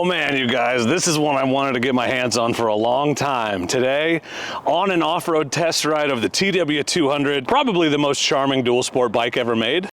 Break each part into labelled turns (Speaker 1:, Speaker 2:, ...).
Speaker 1: Oh man, you guys, this is one I wanted to get my hands on for a long time. Today, on an off-road test ride of the TW200, probably the most charming dual sport bike ever made.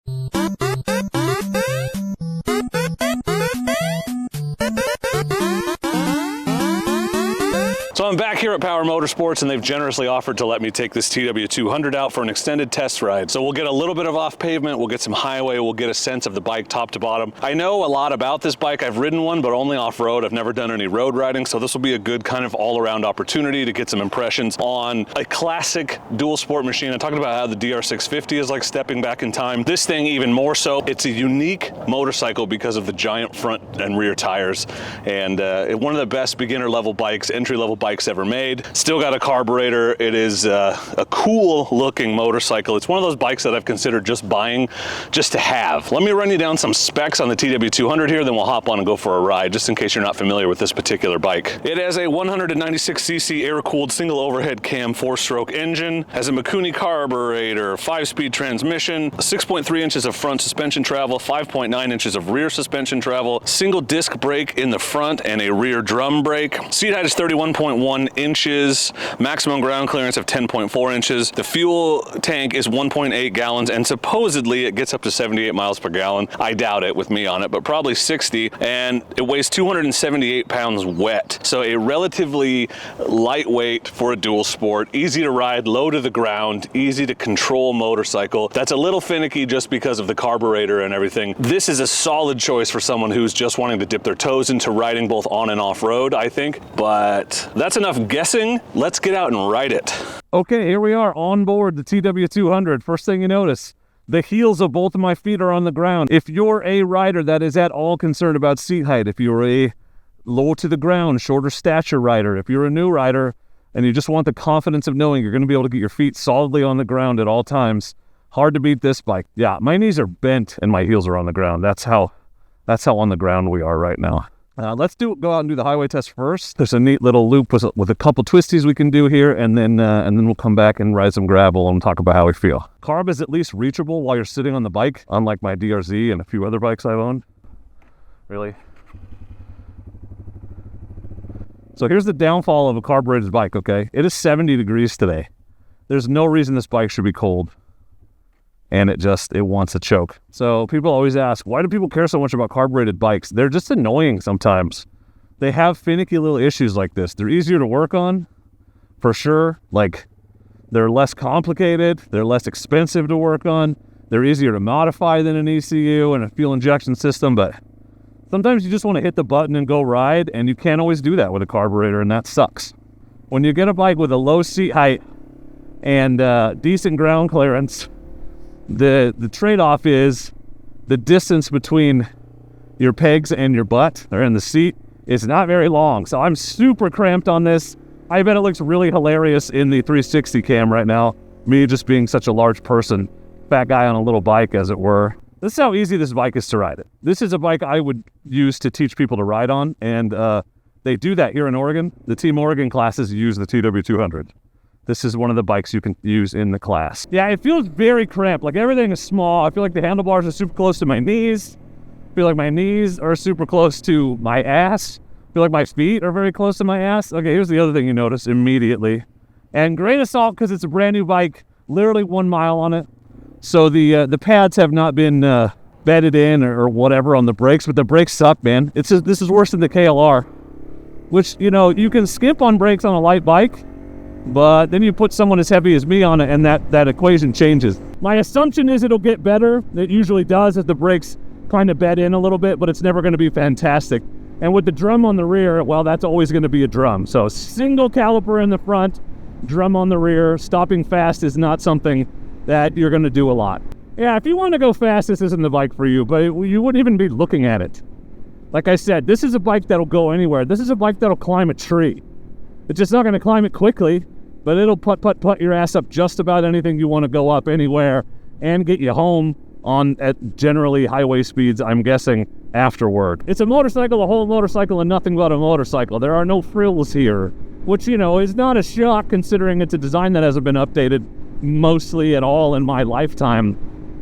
Speaker 1: So I'm back here at Power Motorsports, and they've generously offered to let me take this TW200 out for an extended test ride. So we'll get a little bit of off pavement, we'll get some highway, we'll get a sense of the bike top to bottom. I know a lot about this bike. I've ridden one, but only off-road. I've never done any road riding, so this will be a good kind of all-around opportunity to get some impressions on a classic dual sport machine. I'm talking about how the DR650 is like stepping back in time. This thing even more so. It's a unique motorcycle because of the giant front and rear tires, and one of the best beginner-level bikes, entry-level bikes ever made. Still got a carburetor. It is a cool looking motorcycle. It's one of those bikes that I've considered just buying just to have. Let me run you down some specs on the TW200 here, then we'll hop on and go for a ride, just in case you're not familiar with this particular bike. It has a 196cc air-cooled single overhead cam 4-stroke engine, has a Mikuni carburetor, 5-speed transmission, 6.3 inches of front suspension travel, 5.9 inches of rear suspension travel, single disc brake in the front and a rear drum brake. Seat height is 31.1 inches, maximum ground clearance of 10.4 inches. The fuel tank is 1.8 gallons, and supposedly it gets up to 78 miles per gallon. I doubt it with me on it, but probably 60, and it weighs 278 pounds wet. So a relatively lightweight for a dual sport, easy to ride, low to the ground, easy to control motorcycle. That's a little finicky just because of the carburetor and everything. This is a solid choice for someone who's just wanting to dip their toes into riding both on and off road, I think, but that's enough guessing. Let's get out and ride it.
Speaker 2: Okay, here we are on board the TW200. First thing you notice, the heels of both of my feet are on the ground. If you're a rider that is at all concerned about seat height, if you're a low to the ground, shorter stature rider, if you're a new rider and you just want the confidence of knowing you're going to be able to get your feet solidly on the ground at all times, hard to beat this bike. Yeah, my knees are bent and my heels are on the ground. That's how on the ground we are right now. Let's go out and do the highway test first. There's a neat little loop with a couple twisties we can do here, and then we'll come back and ride some gravel and talk about how we feel. Carb is at least reachable while you're sitting on the bike, unlike my DRZ and a few other bikes I've owned. Really. So here's the downfall of a carbureted bike, okay? It is 70 degrees today. There's no reason this bike should be cold. And it wants a choke. So people always ask, why do people care so much about carbureted bikes? They're just annoying sometimes. They have finicky little issues like this. They're easier to work on, for sure. Like, they're less complicated. They're less expensive to work on. They're easier to modify than an ECU and a fuel injection system. But sometimes you just want to hit the button and go ride, and you can't always do that with a carburetor, and that sucks. When you get a bike with a low seat height and decent ground clearance, the trade-off is the distance between your pegs and your butt, or in the seat, is not very long. So I'm super cramped on this. I bet it looks really hilarious in the 360 cam right now, me just being such a large person, fat guy on a little bike, as it were. This is how easy this bike is to ride it. This is a bike I would use to teach people to ride on, and they do that here in Oregon. The Team Oregon classes use the TW200. This is one of the bikes you can use in the class. Yeah, it feels very cramped. Like, everything is small. I feel like the handlebars are super close to my knees. I feel like my knees are super close to my ass. I feel like my feet are very close to my ass. Okay, here's the other thing you notice immediately. And grain of salt, because it's a brand new bike, literally 1 mile on it. So the pads have not been bedded in or whatever on the brakes, but the brakes suck, man. This is worse than the KLR, which, you know, you can skimp on brakes on a light bike, but then you put someone as heavy as me on it, and that equation changes. My assumption is it'll get better. It usually does as the brakes kind of bed in a little bit, but it's never going to be fantastic. And with the drum on the rear, well, that's always going to be a drum. So single caliper in the front, drum on the rear. Stopping fast is not something that you're going to do a lot. Yeah, if you want to go fast, this isn't the bike for you, but you wouldn't even be looking at it. Like I said, this is a bike that'll go anywhere. This is a bike that'll climb a tree. It's just not going to climb it quickly, but it'll put your ass up just about anything you want to go up anywhere and get you home at generally highway speeds, I'm guessing, afterward. It's a motorcycle, a whole motorcycle, and nothing but a motorcycle. There are no frills here, which, you know, is not a shock considering it's a design that hasn't been updated mostly at all in my lifetime.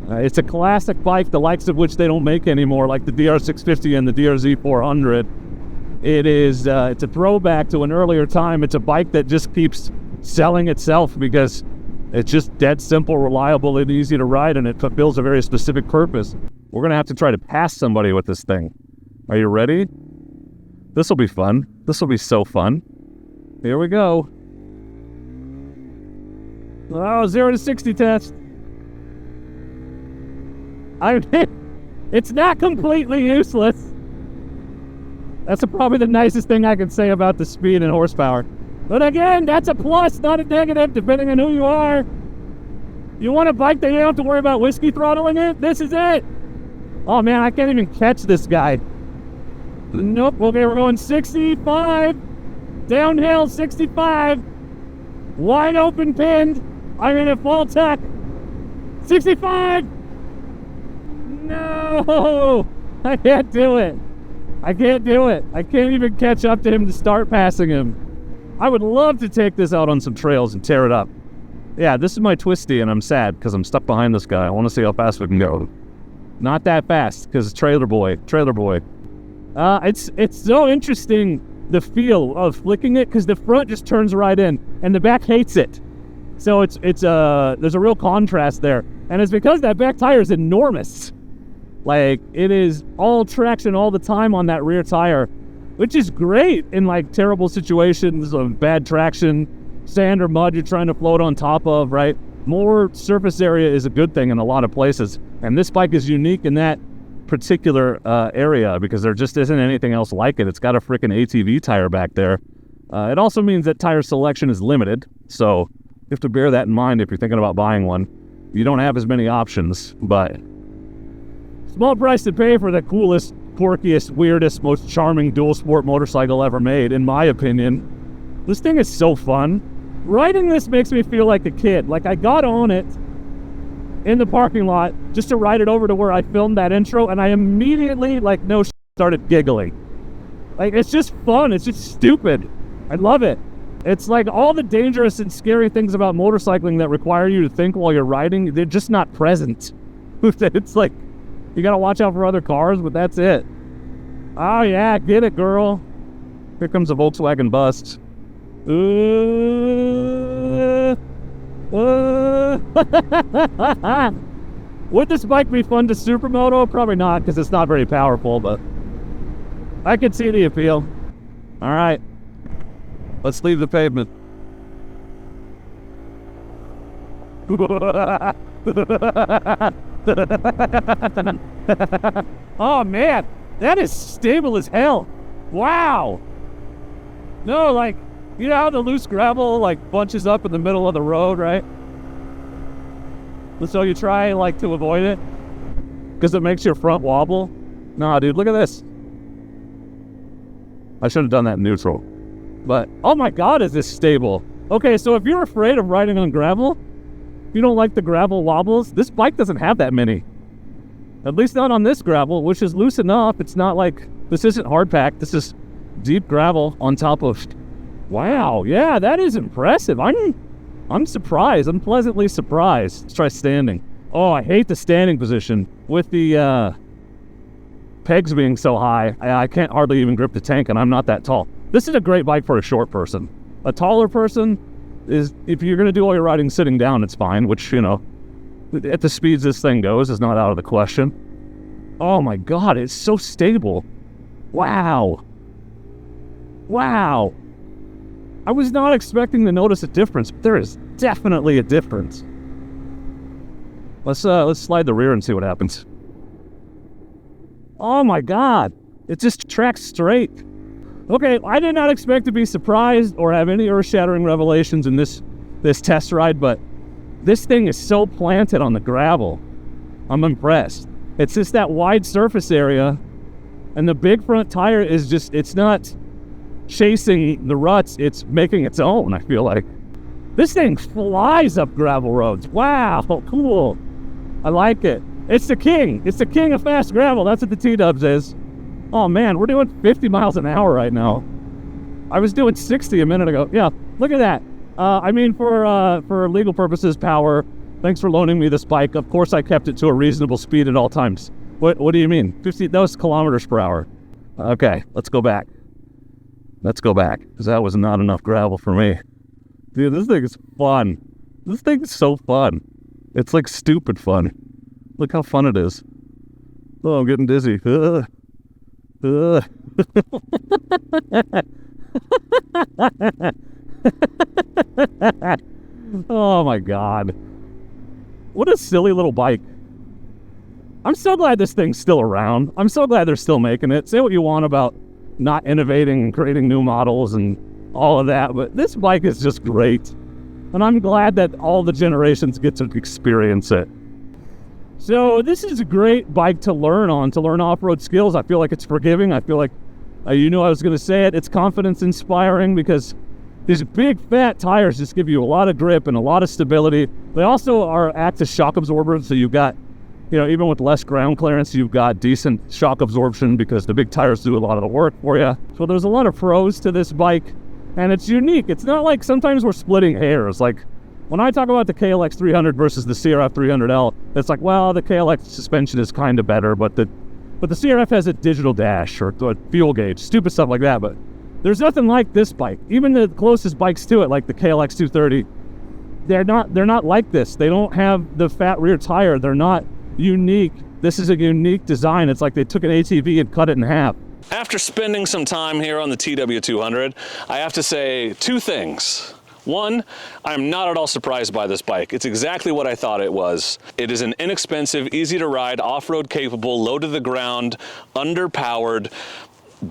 Speaker 2: It's a classic bike, the likes of which they don't make anymore, like the DR650 and the DRZ400. it's a throwback to an earlier time. It's a bike that just keeps selling itself because it's just dead simple, reliable, and easy to ride, and it fulfills a very specific purpose. We're going to have to try to pass somebody with this thing. Are you ready? This will be fun. This will be so fun. Here we go. Oh, 0 to 60 test. It's not completely useless. That's probably the nicest thing I can say about the speed and horsepower. But again, that's a plus, not a negative, depending on who you are. You want a bike that you don't have to worry about whiskey throttling it? This is it. Oh man, I can't even catch this guy. Nope, okay, we're going 65. Downhill, 65. Wide open pinned. I'm in a full tuck. 65. No, I can't do it. I can't do it. I can't even catch up to him to start passing him. I would love to take this out on some trails and tear it up. Yeah, this is my twisty, and I'm sad because I'm stuck behind this guy. I want to see how fast we can go. Not that fast, because trailer boy. It's so interesting, the feel of flicking it, because the front just turns right in, and the back hates it. So there's a real contrast there, and it's because that back tire is enormous. Like, it is all traction all the time on that rear tire, which is great in like terrible situations of bad traction, sand or mud you're trying to float on top of, right? More surface area is a good thing in a lot of places, and this bike is unique in that particular area because there just isn't anything else like it. It's got a freaking ATV tire back there. It also means that tire selection is limited, so you have to bear that in mind if you're thinking about buying one. You don't have as many options, but small price to pay for the coolest, quirkiest, weirdest, most charming dual sport motorcycle ever made, in my opinion. This thing is so fun. Riding this makes me feel like a kid. Like, I got on it in the parking lot just to ride it over to where I filmed that intro, and I immediately, like, started giggling. Like, it's just fun. It's just stupid. I love it. It's like all the dangerous and scary things about motorcycling that require you to think while you're riding, they're just not present. It's like, you gotta watch out for other cars, but that's it. Oh yeah, get it, girl. Here comes a Volkswagen bus. Would this bike be fun to supermoto? Probably not, because it's not very powerful, but I could see the appeal. All right, let's leave the pavement. Oh man, that is stable as hell. Wow. No, like, you know how the loose gravel like bunches up in the middle of the road, right? So you try like to avoid it because it makes your front wobble. Nah, dude, look at this. I should have done that in neutral. But oh my god, is this stable. Okay, so if you're afraid of riding on gravel, if you don't like the gravel wobbles, this bike doesn't have that many. At least not on this gravel, which is loose enough. It's not like, this isn't hard packed. This is deep gravel on top of. Wow, yeah, that is impressive. I'm surprised. I'm pleasantly surprised. Let's try standing. Oh, I hate the standing position with the pegs being so high. I can't hardly even grip the tank, and I'm not that tall. This is a great bike for a short person. A taller person is, if you're going to do all your riding sitting down, it's fine, which, you know, at the speeds this thing goes is not out of the question. Oh my god, it's so stable. Wow. Wow. I was not expecting to notice a difference, but there is definitely a difference. Let's slide the rear and see what happens. Oh my god, it just tracks straight. Okay, I did not expect to be surprised or have any earth-shattering revelations in this test ride, but this thing is so planted on the gravel. I'm impressed. It's just that wide surface area, and the big front tire is just, it's not chasing the ruts, it's making its own, I feel like. This thing flies up gravel roads. Wow, cool. I like it. It's the king. It's the king of fast gravel. That's what the T-Dubs is. Oh man, we're doing 50 miles an hour right now. I was doing 60 a minute ago. Yeah, look at that. I mean, for legal purposes, power. Thanks for loaning me this bike. Of course, I kept it to a reasonable speed at all times. What do you mean? 50? That was kilometers per hour. Okay, let's go back. Let's go back, because that was not enough gravel for me. Dude, this thing is fun. This thing is so fun. It's like stupid fun. Look how fun it is. Oh, I'm getting dizzy. Oh my God. What a silly little bike. I'm so glad this thing's still around. I'm so glad they're still making it. Say what you want about not innovating and creating new models and all of that, but this bike is just great. And I'm glad that all the generations get to experience it. So this is a great bike to learn on, to learn off-road skills. I feel like it's forgiving. I feel like, you know I was going to say it, it's confidence inspiring, because these big fat tires just give you a lot of grip and a lot of stability. They also act as shock absorbers, so you've got, you know, even with less ground clearance, you've got decent shock absorption because the big tires do a lot of the work for you. So there's a lot of pros to this bike, and it's unique. It's not like sometimes we're splitting hairs. Like when I talk about the KLX 300 versus the CRF 300L, it's like, well, the KLX suspension is kind of better, but the CRF has a digital dash or a fuel gauge, stupid stuff like that. But there's nothing like this bike. Even the closest bikes to it, like the KLX 230, they're not like this. They don't have the fat rear tire. They're not unique. This is a unique design. It's like they took an ATV and cut it in half.
Speaker 1: After spending some time here on the TW200, I have to say two things. One, I'm not at all surprised by this bike. It's exactly what I thought it was. It is an inexpensive, easy to ride, off-road capable, low to the ground, underpowered,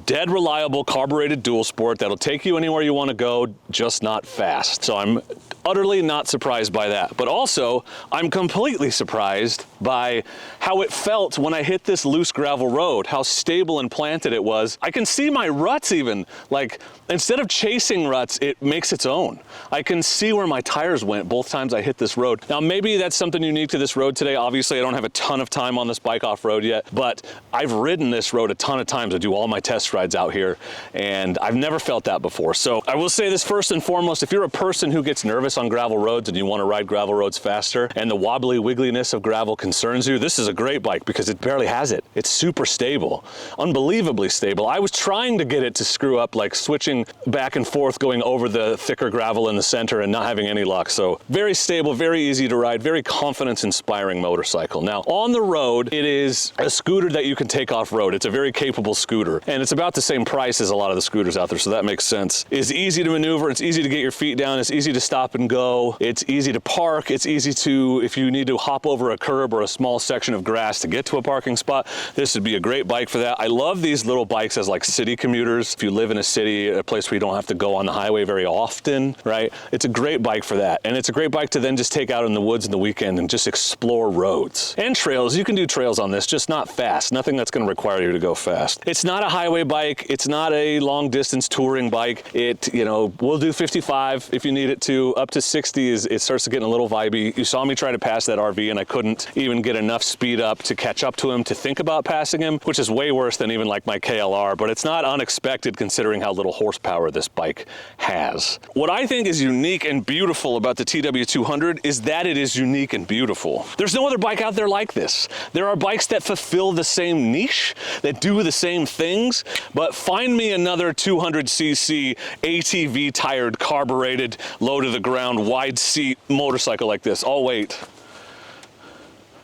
Speaker 1: dead reliable carbureted dual sport that'll take you anywhere you want to go, just not fast. So I'm utterly not surprised by that. But also, I'm completely surprised by how it felt when I hit this loose gravel road, how stable and planted it was. I can see my ruts even. Like, instead of chasing ruts, it makes its own. I can see where my tires went both times I hit this road. Now, maybe that's something unique to this road today. Obviously, I don't have a ton of time on this bike off-road yet, but I've ridden this road a ton of times. I do all my test rides out here, and I've never felt that before. So I will say this first and foremost: if you're a person who gets nervous on gravel roads and you want to ride gravel roads faster and the wobbly wiggliness of gravel concerns you, this is a great bike because it barely has it. It's super stable, unbelievably stable. I was trying to get it to screw up, like switching back and forth, going over the thicker gravel in the center and not having any luck. So very stable, very easy to ride, very confidence-inspiring motorcycle. Now, on the road, it is a scooter that you can take off-road. It's a very capable scooter, and it's about the same price as a lot of the scooters out there, so that makes sense. It's easy to maneuver, it's easy to get your feet down, it's easy to stop and go, it's easy to park, it's easy to, if you need to hop over a curb or a small section of grass to get to a parking spot, this would be a great bike for that. I love these little bikes as like city commuters. If you live in a city, a place where you don't have to go on the highway very often, right? It's a great bike for that. And it's a great bike to then just take out in the woods in the weekend and just explore roads and trails. You can do trails on this, just not fast. Nothing that's going to require you to go fast. It's not a highway bike. It's not a long distance touring bike. It, you know, will do 55 if you need it to. Up to 60 is, it starts to get a little vibey. You saw me try to pass that RV and I couldn't even get enough speed up to catch up to him to think about passing him, which is way worse than even like my KLR, but it's not unexpected considering how little horsepower this bike has. What I think is unique and beautiful about the TW200 is that it is unique and beautiful. There's no other bike out there like this. There are bikes that fulfill the same niche, that do the same things, but find me another 200cc ATV tired, carbureted, low to the ground, wide seat motorcycle like this. Oh wait.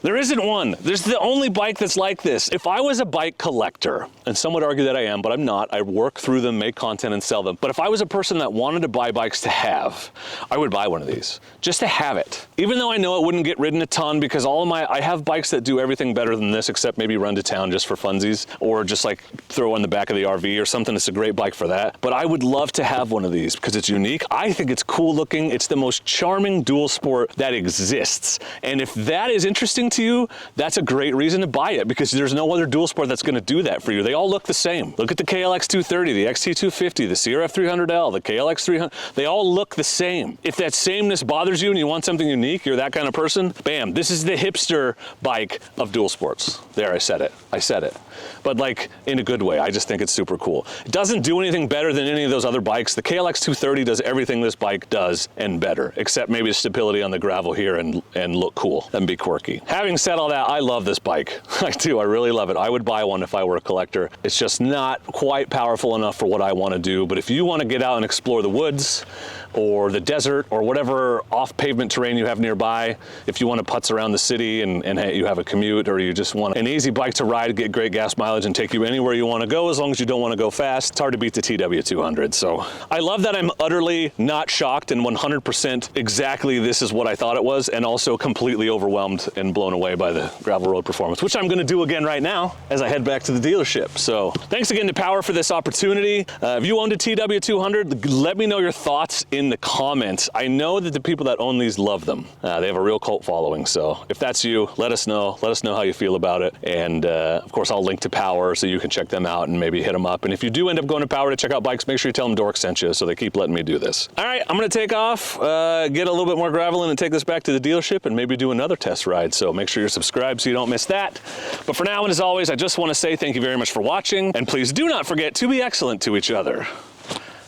Speaker 1: There isn't one. There's the only bike that's like this. If I was a bike collector, and some would argue that I am, but I'm not. I work through them, make content, and sell them. But if I was a person that wanted to buy bikes to have, I would buy one of these, just to have it. Even though I know it wouldn't get ridden a ton, because I have bikes that do everything better than this, except maybe run to town just for funsies, or just like throw in the back of the RV or something. It's a great bike for that. But I would love to have one of these because it's unique. I think it's cool looking. It's the most charming dual sport that exists. And if that is interesting to you, that's a great reason to buy it, because there's no other dual sport that's going to do that for you. They all look the same. Look at the KLX 230, the XT250, the CRF 300L, the KLX 300. They all look the same. If that sameness bothers you and you want something unique, you're that kind of person, bam, this is the hipster bike of dual sports. There, I said it. I said it. But like in a good way. I just think it's super cool. It doesn't do anything better than any of those other bikes. The KLX 230 does everything this bike does and better, except maybe stability on the gravel here and look cool and be quirky. having said all that, I love this bike. I do, I really love it. I would buy one if I were a collector. It's just not quite powerful enough for what I want to do, but if you want to get out and explore the woods or the desert or whatever off-pavement terrain you have nearby, if you want to putz around the city and you have a commute, or you just want an easy bike to ride, get great gas mileage, and take you anywhere you want to go as long as you don't want to go fast, it's hard to beat the TW200. So I love that I'm utterly not shocked and 100% exactly this is what I thought it was, and also completely overwhelmed and blown away by the gravel road performance, which I'm going to do again right now as I head back to the dealership. So thanks again to Power for this opportunity. If you owned a TW200, let me know your thoughts in the comments. I know that the people that own these love them. They have a real cult following. So if that's you, let us know. Let us know how you feel about it. And of course, I'll link to Power so you can check them out and maybe hit them up. And if you do end up going to Power to check out bikes, make sure you tell them Dork sent you, so they keep letting me do this. All right, I'm going to take off, get a little bit more gravel in and take this back to the dealership and maybe do another test ride. So make sure you're subscribed so you don't miss that. But for now, and as always, I just want to say thank you very much for watching, and please do not forget to be excellent to each other.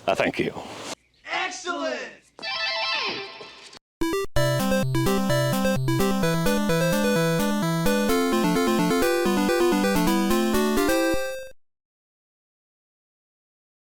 Speaker 1: Thank you.